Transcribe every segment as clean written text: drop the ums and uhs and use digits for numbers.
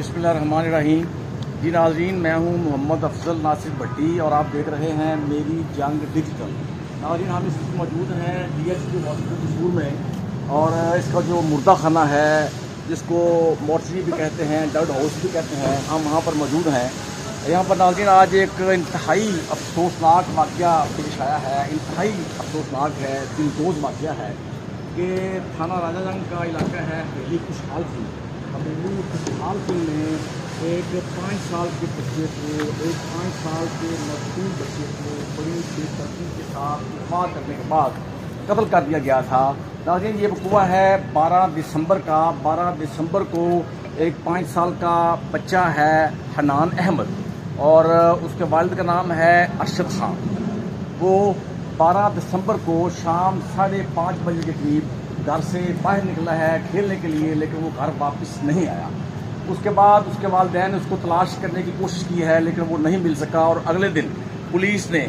बिस्मिल्लाहिर्रहमानिर्रहीम। जी नाज़रीन, मैं हूं मोहम्मद अफजल नासिर भट्टी और आप देख रहे हैं मेरी जंग डिजिटल। नाज़रीन, हम इस वक्त मौजूद हैं DSP हॉस्पिटल कसूर में और इसका जो मुर्दा खाना है जिसको मोर्चरी भी कहते हैं, डेड हाउस भी कहते हैं, हम वहाँ पर मौजूद हैं। यहाँ पर नाज़रीन आज एक इंतहाई अफसोसनाक वाक़या पेश आया है। इंतहाई अफसोसनाक है, दिलदोज़ वाक़या है कि थाना राजा जंग का इलाका है हवेली खुशहाल सिंह। हवेली खुशहाल सिंह में एक 5 साल के बच्चे को, एक 5 साल के मजदूर बच्चे को बड़ी बेतरतीब के साथ अगवा करने के बाद कत्ल कर दिया गया था। नाज़रीन, ये वक़ूआ है 12 दिसंबर का। 12 दिसंबर को एक 5 साल का बच्चा है हनान अहमद और उसके वालिद का नाम है अरशद खान। वो 12 दिसंबर को शाम 5:30 बजे के करीब घर से बाहर निकला है खेलने के लिए, लेकिन वो घर वापस नहीं आया। उसके बाद उसके वालिदैन ने उसको तलाश करने की कोशिश की है लेकिन वो नहीं मिल सका और अगले दिन पुलिस ने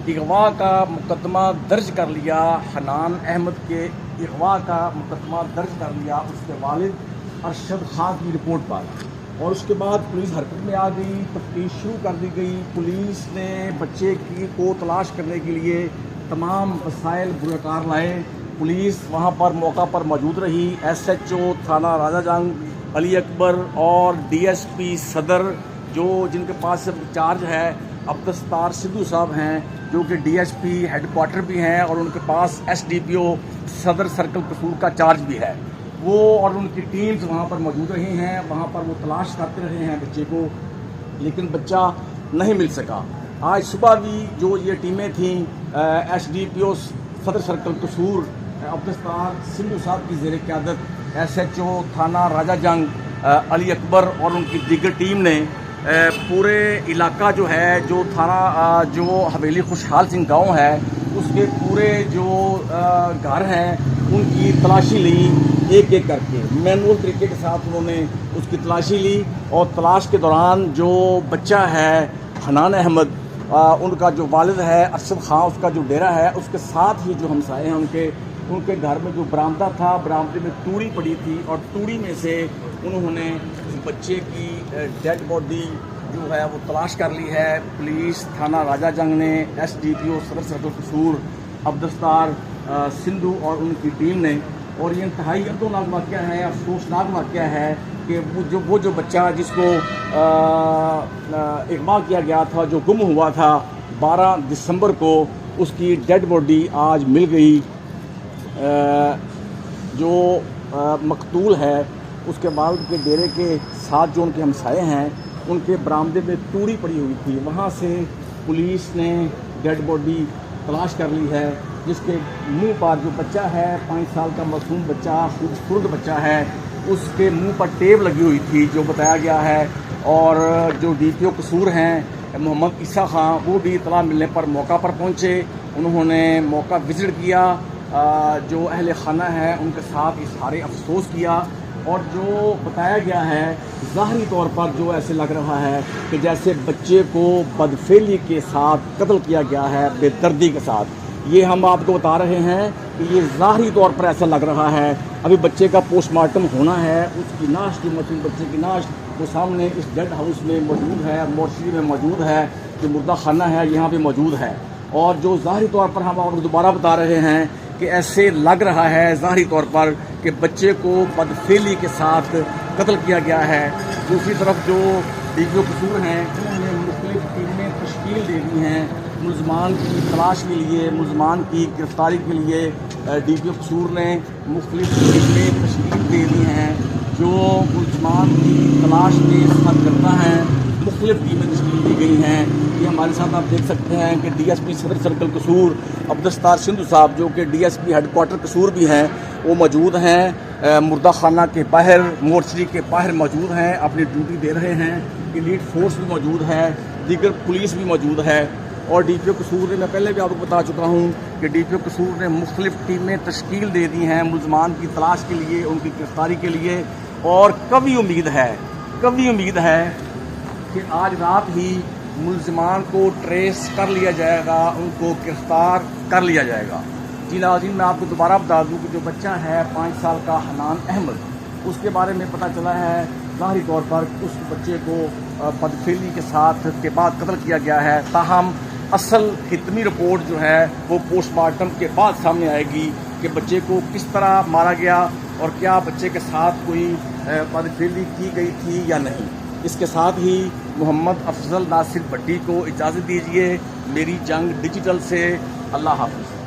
अगवा का मुकदमा दर्ज कर लिया। हनान अहमद के अगवा का मुकदमा दर्ज कर लिया उसके वालिद अरशद खान की रिपोर्ट पर और उसके बाद पुलिस हरकत में आ गई, तफ्तीश शुरू कर दी गई। पुलिस ने बच्चे को तलाश करने के लिए तमाम वसाइल बुरकार लाए। पुलिस वहाँ पर मौका पर मौजूद रही। SHO थाना राजा जंग अली अकबर और DSP सदर जिनके पास चार्ज है अब्दुस्तार सिद्धू साहब हैं, जो कि DSP हेडक्वार्टर भी हैं और उनके पास SDPO सदर सर्कल कसूर का चार्ज भी है। वो और उनकी टीम्स वहाँ पर मौजूद रही हैं। वहाँ पर वो तलाश करते रहे हैं बच्चे को, लेकिन बच्चा नहीं मिल सका। आज सुबह भी जो ये टीमें थीं SDPO सदर सर्कल कसूर अब्दुस्तार सिद्धू साहब की ज़ेर क़यादत SHO थाना राजा जंग अली अकबर और उनकी दीगर टीम ने पूरे इलाका जो है, जो थाना जो हवेली खुशहाल सिंह गांव है उसके पूरे जो घर हैं उनकी तलाशी ली एक एक करके। मैनुअल तरीके के साथ उन्होंने उसकी तलाशी ली और तलाश के दौरान जो बच्चा है हनान अहमद, उनका जो वालिद है अरशद खान, उसका जो डेरा है उसके साथ ही जो हमसाए हैं उनके घर में जो बरामदा था, बरामदे में तूड़ी पड़ी थी और तूड़ी में से उन्होंने उस बच्चे की डेड बॉडी जो है वो तलाश कर ली है। पुलिस थाना राजा जंग ने SDPO सदर सर्कल कसूर अब्दुस्तार सिंधु और उनकी टीम ने, और ये इंतहाई अफसोसनाक वाक़या है, अफसोसनाक वाक़या है कि वो जो बच्चा जिसको अगवा किया गया था, जो गुम हुआ था 12 दिसंबर को, उसकी डेड बॉडी आज मिल गई। जो मकतूल है उसके वालिद के डेरे के साथ जो उनके हमसाए हैं उनके बरामदे में तूड़ी पड़ी हुई थी। वहाँ से पुलिस ने डेड बॉडी तलाश कर ली है, जिसके मुंह पर जो बच्चा है 5 साल का मासूम बच्चा, खूबसूरत बच्चा है, उसके मुंह पर टेप लगी हुई थी जो बताया गया है। और जो DPO कसूर हैं मोहम्मद ईसा खान, वो भी इतला मिलने पर मौका पर पहुँचे। उन्होंने मौका विज़िट किया, जो अहले खाना है उनके साथ इज़हार अफसोस किया और जो बताया गया है ज़ाहरी तौर पर जो ऐसे लग रहा है कि जैसे बच्चे को बदफेली के साथ कत्ल किया गया है, बेदर्दी के साथ। ये हम आपको बता रहे हैं कि ये ज़ाहरी तौर पर ऐसा लग रहा है। अभी बच्चे का पोस्टमार्टम होना है, उसकी नाश जो मशीन बच्चे की नाश वो सामने इस डेड हाउस में मौजूद है, मोर्चरी में मौजूद है, जो मुर्दा खाना है यहाँ पे मौजूद है। और जो ज़ाहरी तौर पर हम आपको दोबारा बता रहे हैं कि ऐसे लग रहा है ज़ाहरी तौर पर कि बच्चे को बदफेली के साथ कत्ल किया गया है। दूसरी तरफ जो DPO कसूर हैं उन्होंने मुख्तलिफ टीमें तश्कील दे दी हैं मुलजमान की तलाश के लिए, मुलजमान की गिरफ्तारी के लिए। DPO कसूर ने मुख्तलिफ टीमें तश्कील दे दी हैं जो मुलजमान की तलाश में सरगर्दा हैं। मुख्तलिफ टीमें तश्कील दी गई हैं। ये हमारे साथ आप देख सकते हैं कि DSP सदर सर्कल कसूर अब्दुस्तार सिंधु साहब, जो कि DSP हेडक्वार्टर कसूर भी हैं, वो मौजूद हैं। मुर्दा खाना के बाहर, मोर्चरी के बाहर मौजूद हैं, अपनी ड्यूटी दे रहे हैं। एलीट फोर्स भी मौजूद है, दीगर पुलिस भी मौजूद है। और DPO कसूर ने, मैं पहले भी आपको बता चुका हूँ कि DPO कसूर ने मुख्तलिफ टीमें तश्कील दे दी हैं मुलजमान की तलाश के लिए, उनकी गिरफ्तारी के लिए। और कभी उम्मीद है कि आज रात ही मुलजमान को ट्रेस कर लिया जाएगा, उनको गिरफ्तार कर लिया जाएगा। जी नाज़रीन, मैं आपको दोबारा बता दूं कि जो बच्चा है 5 साल का हनान अहमद, उसके बारे में पता चला है ظاہری طور پر اس بچے کو بدفعلی کے ساتھ کے بعد قتل کیا گیا ہے، تاہم اصل حتمی رپورٹ جو ہے وہ پوسٹ مارٹم کے بعد سامنے آئے گی کہ بچے کو کس طرح مارا گیا اور کیا بچے کے ساتھ کوئی بدفعلی کی گئی تھی یا نہیں۔ اس کے ساتھ ہی محمد افضل ناصر بھٹی کو اجازت دیجیے۔ میری جنگ ڈیجیٹل سے اللہ حافظ۔